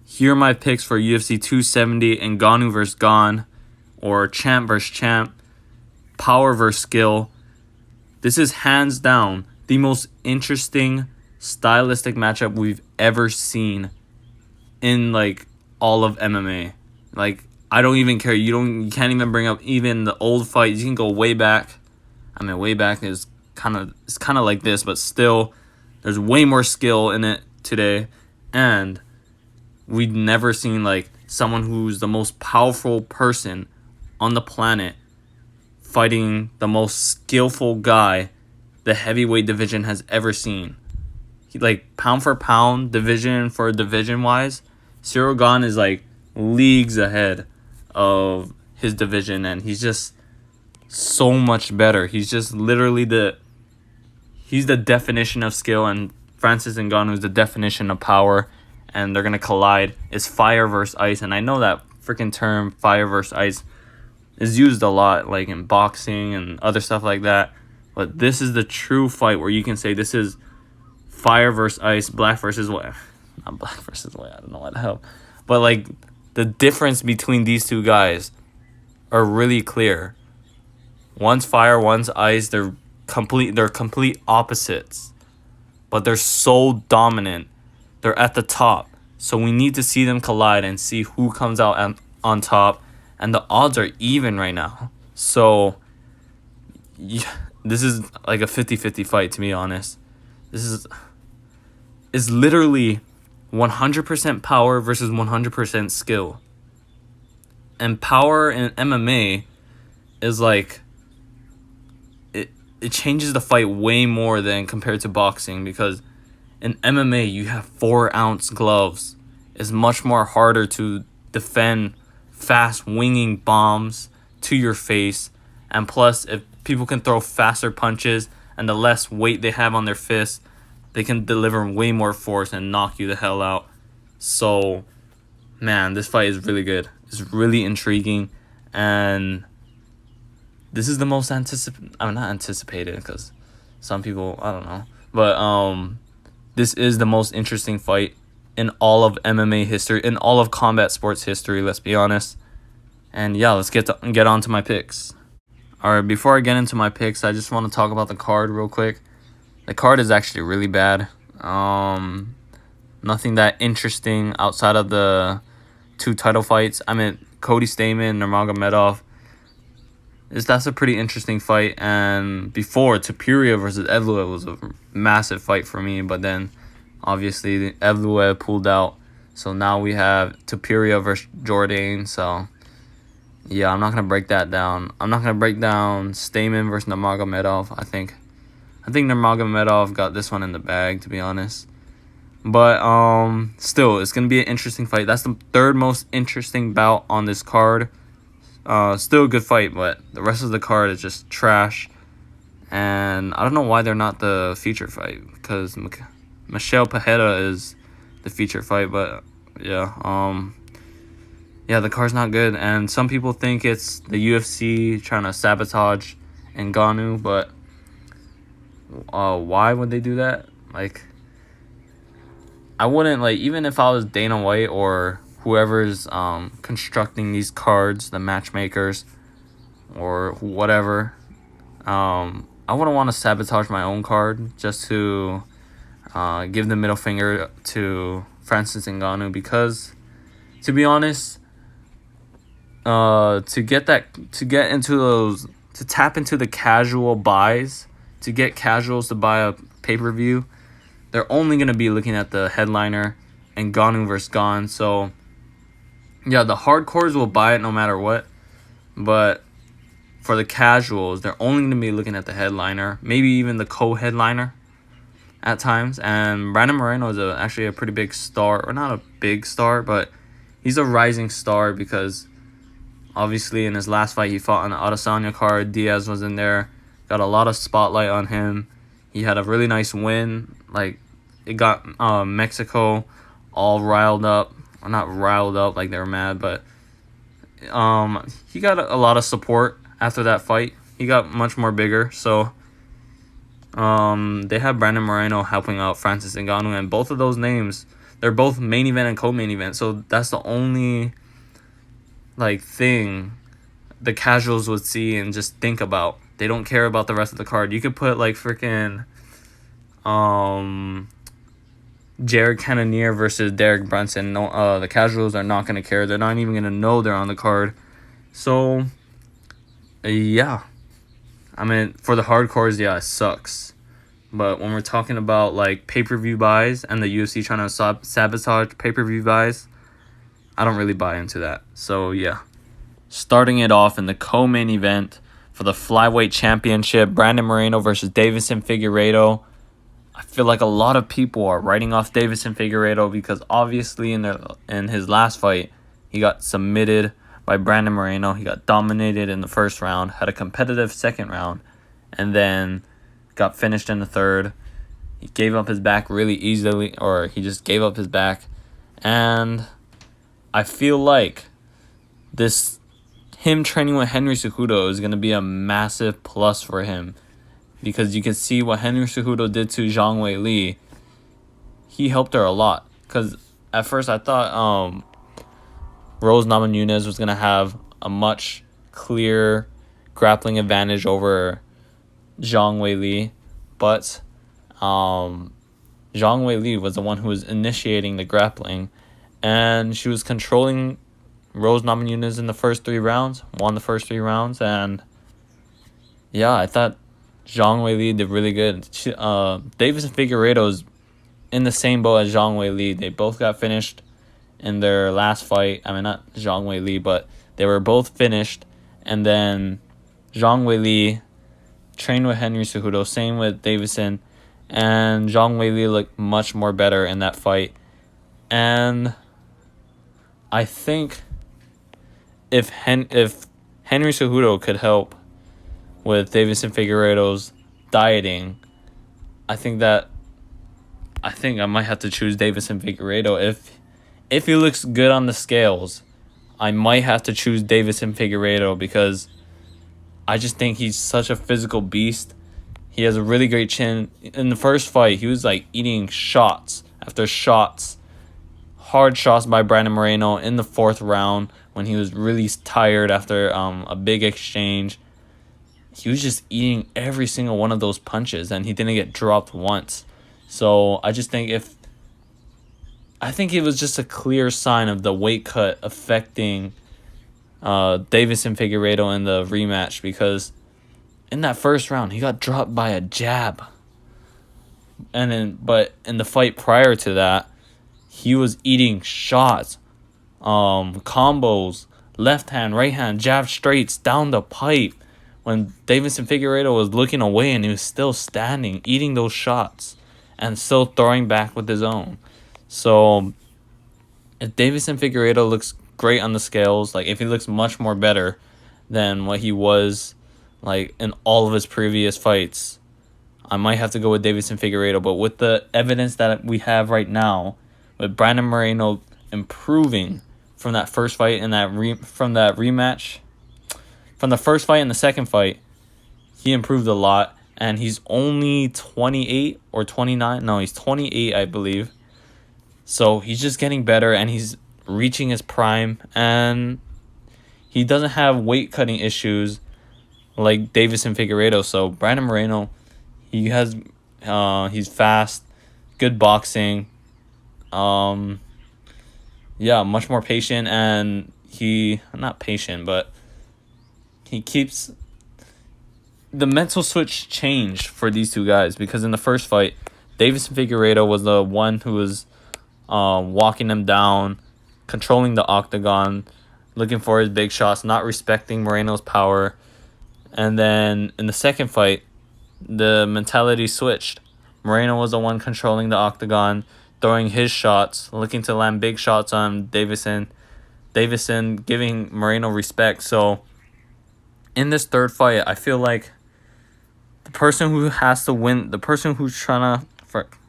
Here are my picks for UFC 270: Ngannou versus Gane, or champ versus champ, power versus skill. This is hands down the most interesting stylistic matchup we've ever seen in like all of MMA. Like, I don't even care. You can't even bring up even the old fights. You can go way back. I mean, way back is kind of like this, but still there's way more skill in it today. And we've never seen like someone who's the most powerful person on the planet fighting the most skillful guy the heavyweight division has ever seen. Like, pound for pound, division for division wise, Cyril Gane is like leagues ahead of his division, and he's just so much better. He's just literally he's the definition of skill, and Francis Ngannou is the definition of power, and they're gonna collide. It's fire versus ice, and I know that freaking term fire versus ice is used a lot, like in boxing and other stuff like that. But this is the true fight where you can say this is fire versus ice, black versus white. Not black versus white, I don't know what the hell. But like, the difference between these two guys are really clear. One's fire, one's ice. They're complete opposites. But they're so dominant. They're at the top. So we need to see them collide and see who comes out on top. And the odds are even right now. So yeah, this is like a 50-50 fight, to be honest. This is literally 100% power versus 100% skill. And power in MMA is like, it changes the fight way more than compared to boxing, because in MMA you have 4-ounce gloves. It's much more harder to defend fast winging bombs to your face, and plus, if people can throw faster punches and the less weight they have on their fists, they can deliver way more force and knock you the hell out. So, man, this fight is really good. It's really intriguing, and this is the most not anticipated, because some people, I don't know, but this is the most interesting fight in all of MMA history, in all of combat sports history, let's be honest. And yeah, let's get on to my picks. Alright, before I get into my picks, I just want to talk about the card real quick. The card is actually really bad. Nothing that interesting outside of the 2 title fights. I mean, Cody Stamann, Nurmagomedov. That's a pretty interesting fight. And before, Topuria versus Evloev was a massive fight for me. But then, obviously, Evloev pulled out. So now we have Topuria versus Jourdain. So, yeah, I'm not going to break that down. I'm not going to break down Stamann versus Nurmagomedov. I think Nurmagomedov got this one in the bag, to be honest. But still, it's going to be an interesting fight. That's the third most interesting bout on this card. Still a good fight, but the rest of the card is just trash. And I don't know why they're not the feature fight, because Michel Pereira is the feature fight. But yeah, the card's not good. And some people think it's the UFC trying to sabotage Ngannou, but why would they do that? Like, I wouldn't, like, even if I was Dana White or whoever's constructing these cards, the matchmakers or whatever, I wouldn't want to sabotage my own card just to give the middle finger to Francis Ngannou, because, to be honest, to tap into the casual buys, to get casuals to buy a pay-per-view, they're only going to be looking at the headliner and Ngannou versus Gane. So, yeah, the hardcores will buy it no matter what. But for the casuals, they're only going to be looking at the headliner, maybe even the co-headliner at times. And Brandon Moreno is actually a pretty big star, or not a big star, but he's a rising star, because obviously in his last fight he fought on the Adesanya card. Diaz was in there, got a lot of spotlight on him. He had a really nice win. Like, it got Mexico all riled up. Or not riled up like they were mad, but he got a lot of support after that fight. He got much more bigger. So they have Brandon Moreno helping out Francis Ngannou, and both of those names, they're both main event and co-main event. So that's the only like thing the casuals would see and just think about. They don't care about the rest of the card. You could put like freaking Jared Cannonier versus Derek Brunson. No, the casuals are not gonna care. They're not even gonna know they're on the card. So yeah, I mean, for the hardcores, yeah, it sucks. But when we're talking about like pay-per-view buys and the UFC trying to sabotage pay-per-view buys, I don't really buy into that. So yeah, starting it off in the co-main event for the flyweight championship, Brandon Moreno versus Davison Figueiredo. I feel like a lot of people are writing off Davison Figueiredo because obviously in his last fight, he got submitted by Brandon Moreno. He got dominated in the first round, had a competitive second round, and then got finished in the third. He gave up his back really easily, or he just gave up his back. And I feel like him training with Henry Cejudo is going to be a massive plus for him, because you can see what Henry Cejudo did to Zhang Weili. He helped her a lot, because at first I thought Rose Namajunas was going to have a much clear grappling advantage over Zhang Weili, but Zhang Weili was the one who was initiating the grappling, and she was controlling Rose Namajunas in the first 3 rounds, won the first 3 rounds, and yeah, I thought Zhang Weili did really good. Davison Figueiredo is in the same boat as Zhang Weili. They both got finished in their last fight. I mean, not Zhang Weili, but they were both finished, and then Zhang Weili trained with Henry Cejudo, same with Davison, and Zhang Weili looked much more better in that fight. And I think if Henry Cejudo could help with Davison Figueiredo's dieting, I think I might have to choose Davison Figueiredo. If he looks good on the scales, I might have to choose Davison Figueiredo, because I just think he's such a physical beast. He has a really great chin. In the first fight, he was like eating shots after shots. Hard shots by Brandon Moreno in the 4th round when he was really tired after a big exchange. He was just eating every single one of those punches, and he didn't get dropped once. So I just think I think it was just a clear sign of the weight cut affecting Davison Figueiredo in the rematch, because in that first round he got dropped by a jab, but in the fight prior to that, he was eating shots, combos, left hand, right hand, jab straights down the pipe, when Davison Figueiredo was looking away and he was still standing, eating those shots and still throwing back with his own. So if Davison Figueiredo looks great on the scales, like if he looks much more better than what he was like in all of his previous fights, I might have to go with Davison Figueiredo. But with the evidence that we have right now, with Brandon Moreno improving from that first fight and from that rematch, from the first fight and the second fight, he improved a lot, and he's only 28 or 29. No, he's 28, I believe. So he's just getting better, and he's reaching his prime, and he doesn't have weight cutting issues like Davison Figueiredo. So Brandon Moreno, he's fast, good boxing, much more patient, and not patient, but he keeps the mental switch changed for these two guys, because in the first fight, Davison Figueiredo was the one who was walking him down, controlling the octagon, looking for his big shots, not respecting Moreno's power. And then in the second fight, the mentality switched. Moreno was the one controlling the octagon, throwing his shots, looking to land big shots on Davison. Davison giving Moreno respect. So in this third fight, I feel like the person who has to win, the person who's trying to,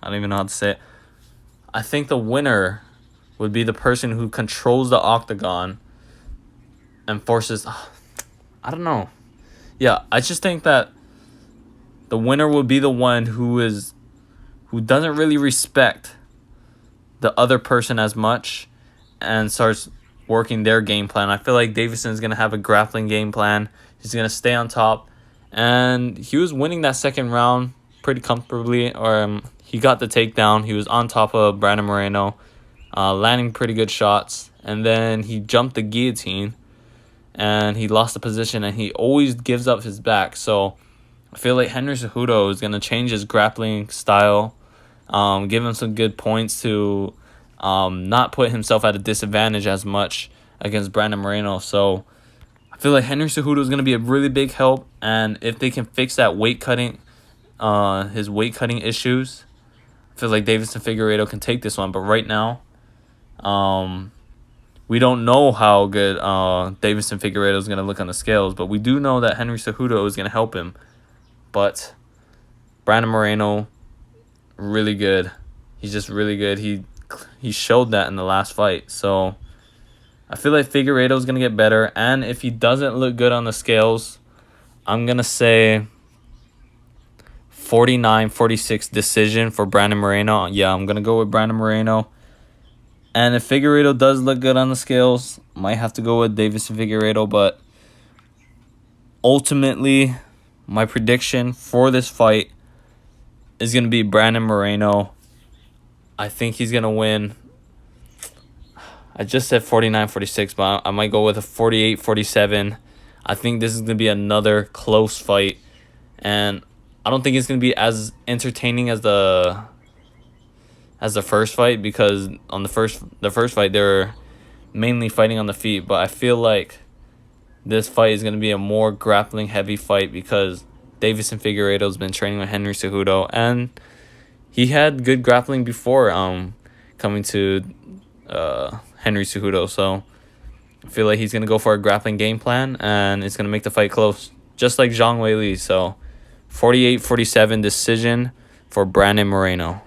I don't even know how to say it, I think the winner would be the person who controls the octagon and forces, I don't know. Yeah, I just think that the winner would be the one who doesn't really respect the other person as much and starts working their game plan. I feel like Davison is going to have a grappling game plan. He's going to stay on top. And he was winning that second round pretty comfortably. Or he got the takedown. He was on top of Brandon Moreno, landing pretty good shots. And then he jumped the guillotine and he lost the position. And he always gives up his back. So I feel like Henry Cejudo is going to change his grappling style, give him some good points to not put himself at a disadvantage as much against Brandon Moreno. So I feel like Henry Cejudo is going to be a really big help, and if they can fix that his weight cutting issues, I feel like Davison Figueiredo can take this one. But right now, we don't know how good Davison Figueiredo is going to look on the scales, but we do know that Henry Cejudo is going to help him. But Brandon Moreno, really good. He's just really good. He showed that in the last fight. So I feel like Figueiredo is going to get better. And if he doesn't look good on the scales, I'm going to say 49-46 decision for Brandon Moreno. Yeah, I'm going to go with Brandon Moreno. And if Figueiredo does look good on the scales, might have to go with Davison Figueiredo. But ultimately, my prediction for this fight is going to be Brandon Moreno. I think he's going to win. I just said 49-46, but I might go with a 48-47. I think this is going to be another close fight. And I don't think it's going to be as entertaining as the first fight, because on the first fight they were mainly fighting on the feet. But I feel like this fight is going to be a more grappling heavy fight because Davison Figueiredo has been training with Henry Cejudo, and he had good grappling before coming to Henry Cejudo. So I feel like he's going to go for a grappling game plan, and it's going to make the fight close, just like Zhang Weili. So 48-47 decision for Brandon Moreno.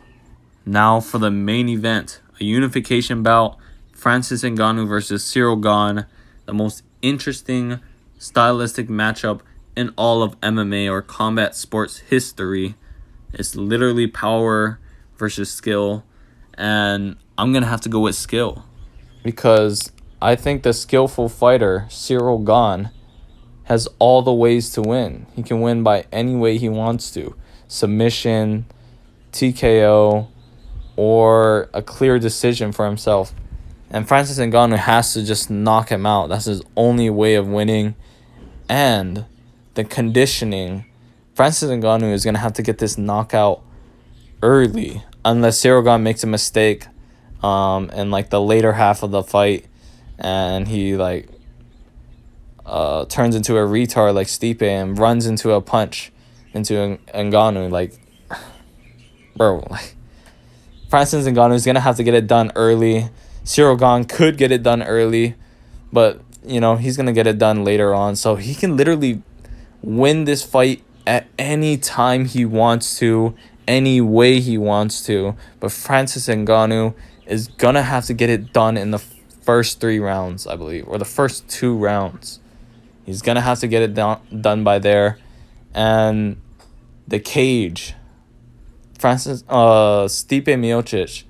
Now for the main event, a unification bout, Francis Ngannou versus Ciryl Gane, the most interesting stylistic matchup in all of MMA or combat sports history. It's literally power versus skill, and I'm going to have to go with skill because I think the skillful fighter, Ciryl Gane, has all the ways to win. He can win by any way he wants to. Submission, TKO, or a clear decision for himself. And Francis Ngannou has to just knock him out. That's his only way of winning. And the conditioning, Francis Ngannou is going to have to get this knockout early unless Ciryl Gane makes a mistake in like the later half of the fight and he like turns into a retard like Stipe and runs into a punch into Ngannou. Like, bro, like, Francis Ngannou is going to have to get it done early. Ciryl Gane could get it done early, but, you know, he's going to get it done later on. So he can literally win this fight at any time he wants to, any way he wants to. But Francis Ngannou is going to have to get it done in the first 3 rounds, I believe, or the first 2 rounds. He's going to have to get it done by there. And the cage, Stipe Miocic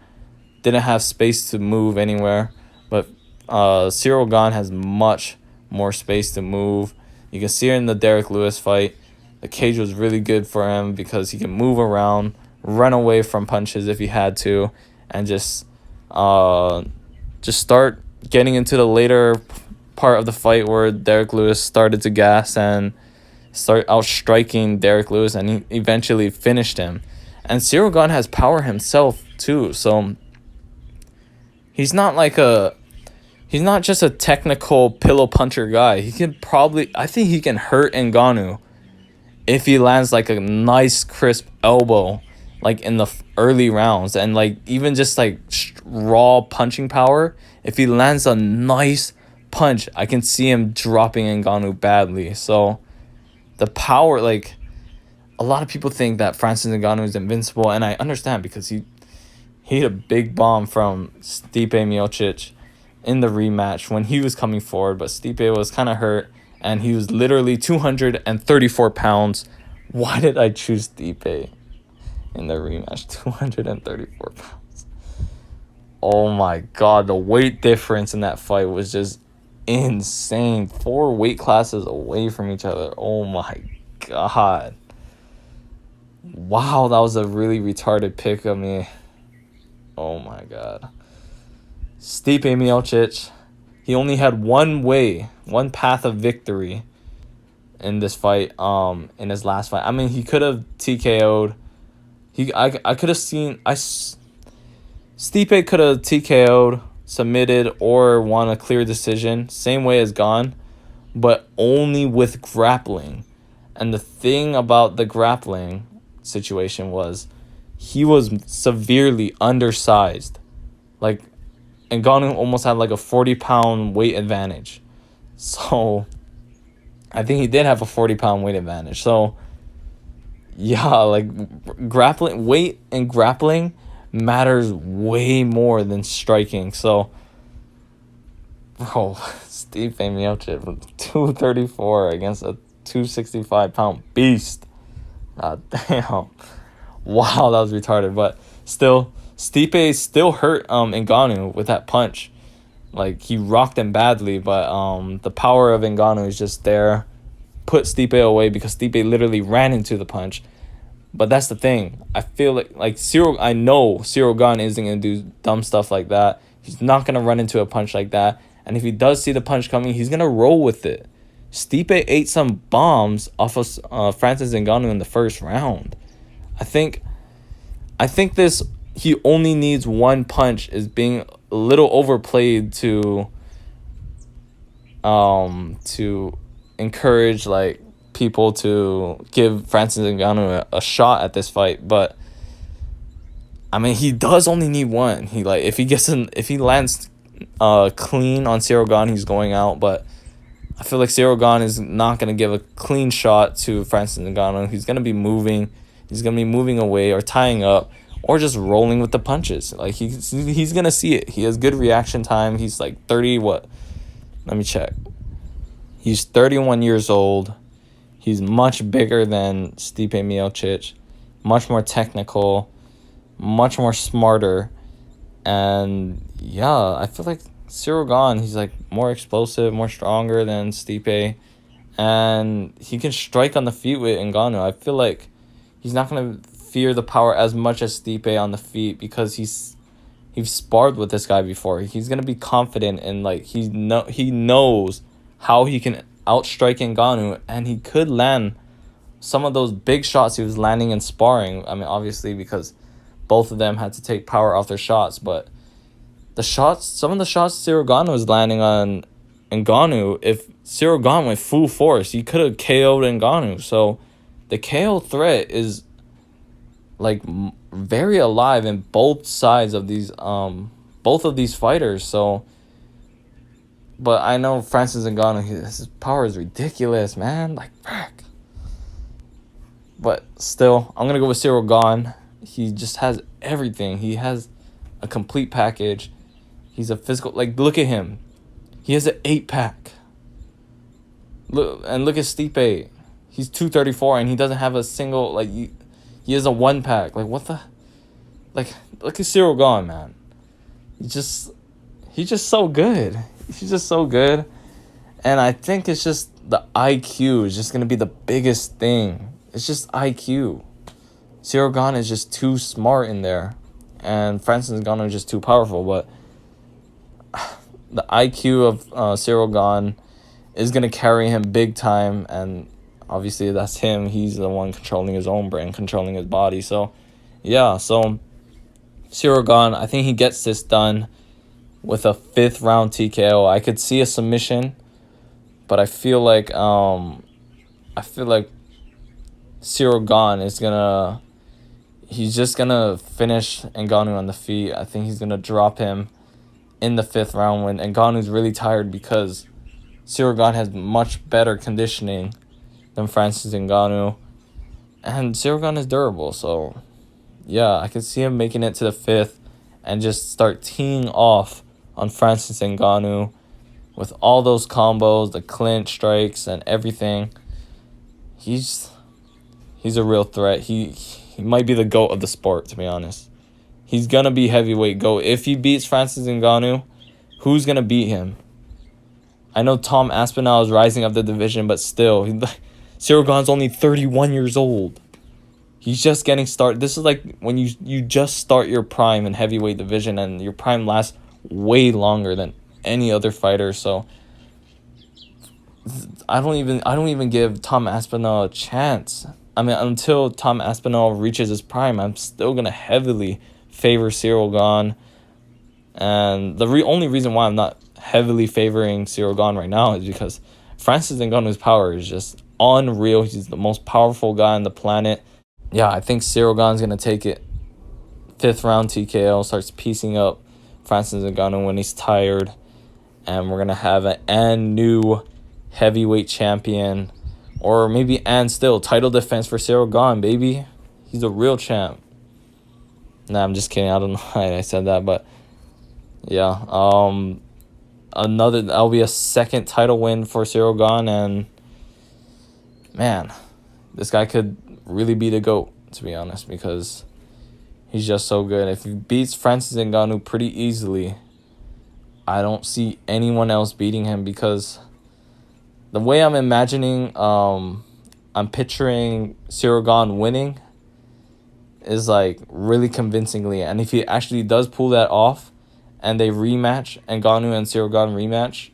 didn't have space to move anywhere, but Ciryl Gane has much more space to move. You can see it in the Derek Lewis fight. The cage was really good for him because he can move around, run away from punches if he had to, and just start getting into the later part of the fight where Derek Lewis started to gas and start outstriking Derek Lewis, and he eventually finished him. And Ciryl Gane has power himself too, so he's not just a technical pillow puncher guy. I think he can hurt Ngannou if he lands like a nice crisp elbow like in the early rounds, and like even just like raw punching power. If he lands a nice punch, I can see him dropping Ngannou badly. So the power, like, a lot of people think that Francis Ngannou is invincible, and I understand because he hit a big bomb from Stipe Miocic in the rematch when he was coming forward, but Stipe was kind of hurt, and he was literally 234 pounds. Why did I choose Stipe in the rematch? 234 pounds. Oh my god, the weight difference in that fight was just insane. 4 weight classes away from each other. Oh my god. Wow, that was a really retarded pick of me. Oh my god. Stipe Miocic, he only had one path of victory in this fight, in his last fight. I mean, he could have TKO'd. I could have seen Stipe could have TKO'd, submitted, or won a clear decision, same way as Gane, but only with grappling. And the thing about the grappling situation was he was severely undersized. Like, Ngannou almost had like a 40-pound weight advantage. So, I think he did have a 40-pound weight advantage. So, yeah, like, grappling, weight and grappling matters way more than striking. So, bro, Stipe Miocic with 234 against a 265-pound beast. God damn. Wow, that was retarded. But still, Stipe still hurt Ngannou with that punch. Like, he rocked him badly, but the power of Ngannou is just there. Put Stipe away because Stipe literally ran into the punch. But that's the thing. I feel like I know Cyril Gane isn't going to do dumb stuff like that. He's not going to run into a punch like that. And if he does see the punch coming, he's going to roll with it. Stipe ate some bombs off of Francis Ngannou in the first round. I think he only needs one punch is being a little overplayed to encourage like people to give Francis Ngannou a shot at this fight. But I mean, he does only need one. If he lands clean on Cyril Gane, he's going out. But I feel like Cyril Gane is not going to give a clean shot to Francis Ngannou. He's going to be moving. He's going to be moving away or tying up or just rolling with the punches. Like, he's going to see it. He has good reaction time. He's like 30, what? Let me check. He's 31 years old. He's much bigger than Stipe Miocic. Much more technical. Much more smarter. And, yeah, I feel like Cyril Gane, he's like more explosive, more stronger than Stipe. And he can strike on the feet with Ngannou. I feel like he's not going to fear the power as much as Stipe on the feet because he's sparred with this guy before. He's going to be confident and like he knows how he can outstrike Ngannou, and he could land some of those big shots he was landing in sparring. I mean, obviously because both of them had to take power off their shots, but some of the shots Cyril Gane was landing on Ngannou, if Cyril Gane went full force, he could have KO'd Ngannou. So the KO threat is like very alive in both sides of these both of these fighters. So, but I know Francis Ngannou, his power is ridiculous, man. Like, fuck. But still, I'm gonna go with Cyril Gane. He just has everything. He has a complete package. He's a physical. Like, look at him. He has an 8-pack. Look at Stipe. He's 234 and he doesn't have a single like. He has a 1-pack. Like, what the? Like, look at Cyril Gane, man. He's just so good. He's just so good. And I think it's just the IQ is just going to be the biggest thing. It's just IQ. Cyril Gane is just too smart in there. And Francis Ngannou is just too powerful. But the IQ of Cyril Gane is going to carry him big time. And obviously, that's him. He's the one controlling his own brain, controlling his body. So, yeah. So, Cyril Gane, I think he gets this done with a 5th round TKO. I could see a submission, but I feel like Cyril Gane is gonna. He's just gonna finish Ngannou on the feet. I think he's gonna drop him in the 5th round when Ngannou's really tired because Cyril Gane has much better conditioning than Francis Ngannou, and Cyril Gane is durable. So, yeah, I could see him making it to the 5th and just start teeing off on Francis Ngannou with all those combos, the clinch strikes, and everything. He's a real threat. He might be the GOAT of the sport, to be honest. He's going to be heavyweight GOAT. If he beats Francis Ngannou, who's going to beat him? I know Tom Aspinall is rising up the division, but still, Ciryl Gane's only 31 years old. He's just getting started. This is like when you just start your prime in heavyweight division, and your prime lasts way longer than any other fighter. So I don't even give Tom Aspinall a chance. I mean, until Tom Aspinall reaches his prime, I'm still gonna heavily favor Ciryl Gane. And the only reason why I'm not heavily favoring Ciryl Gane right now is because Francis Ngannou's power is just unreal. He's the most powerful guy on the planet. Yeah, I think Ciryl Gane's going to take it 5th round TKO, starts piecing up Francis Ngannou when he's tired. And we're going to have an new heavyweight champion. Or maybe still title defense for Ciryl Gane, baby. He's a real champ. Nah, I'm just kidding. I don't know why I said that, but yeah. That'll be a second title win for Ciryl Gane, and man, this guy could really be the GOAT, to be honest, because he's just so good. If he beats Francis Ngannou pretty easily, I don't see anyone else beating him, because the way I'm imagining, I'm picturing Ciryl Gane winning is like really convincingly, and if he actually does pull that off and they rematch, Ngannou and Ciryl Gane rematch,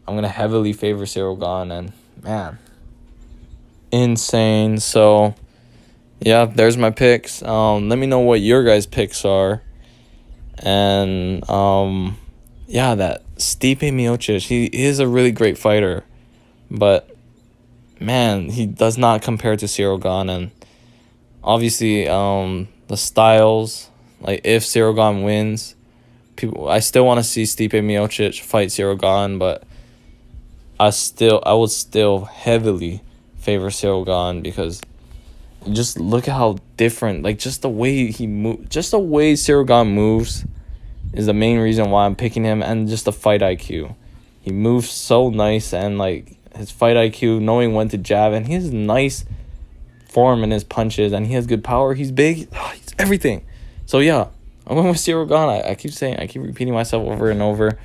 I'm going to heavily favor Ciryl Gane, and man, insane. So yeah, there's my picks. Let me know what your guys' picks are. And yeah, that Stipe Miocic, he is a really great fighter, but man, he does not compare to Ciryl Gane. And obviously, the styles, like if Ciryl Gane wins, I still want to see Stipe Miocic fight Ciryl Gane, but I would still heavily favor Ciryl Gane, because just look at how different, like just the way Ciryl Gane moves is the main reason why I'm picking him, and just the fight IQ. He moves so nice, and like his fight IQ, knowing when to jab, and he has nice form in his punches, and he has good power. He's big. He's everything. So yeah, I'm going with Ciryl Gane. I keep repeating myself over and over,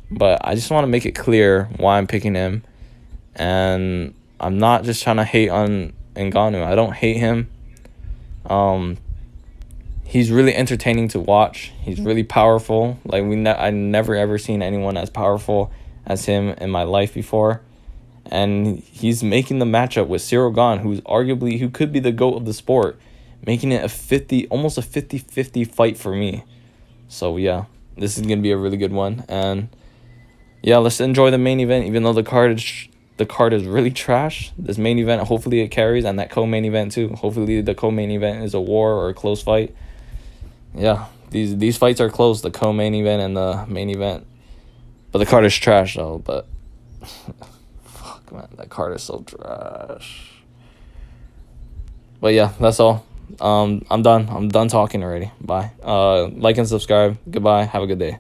but I just want to make it clear why I'm picking him. And I'm not just trying to hate on Ngannou. I don't hate him. He's really entertaining to watch. He's really powerful. Like I never ever seen anyone as powerful as him in my life before. And he's making the matchup with Ciryl Gane, who could be the GOAT of the sport, making it almost a 50-50 fight for me. So yeah, this is gonna be a really good one. And yeah, let's enjoy the main event. Even though the card is really trash, this main event, hopefully it carries, and that co-main event too. Hopefully the co-main event is a war or a close fight. Yeah, these fights are close, the co-main event and the main event. But the card is trash though, but fuck man, that card is so trash. But yeah, that's all. I'm done talking already. Bye. Like and subscribe. Goodbye. Have a good day.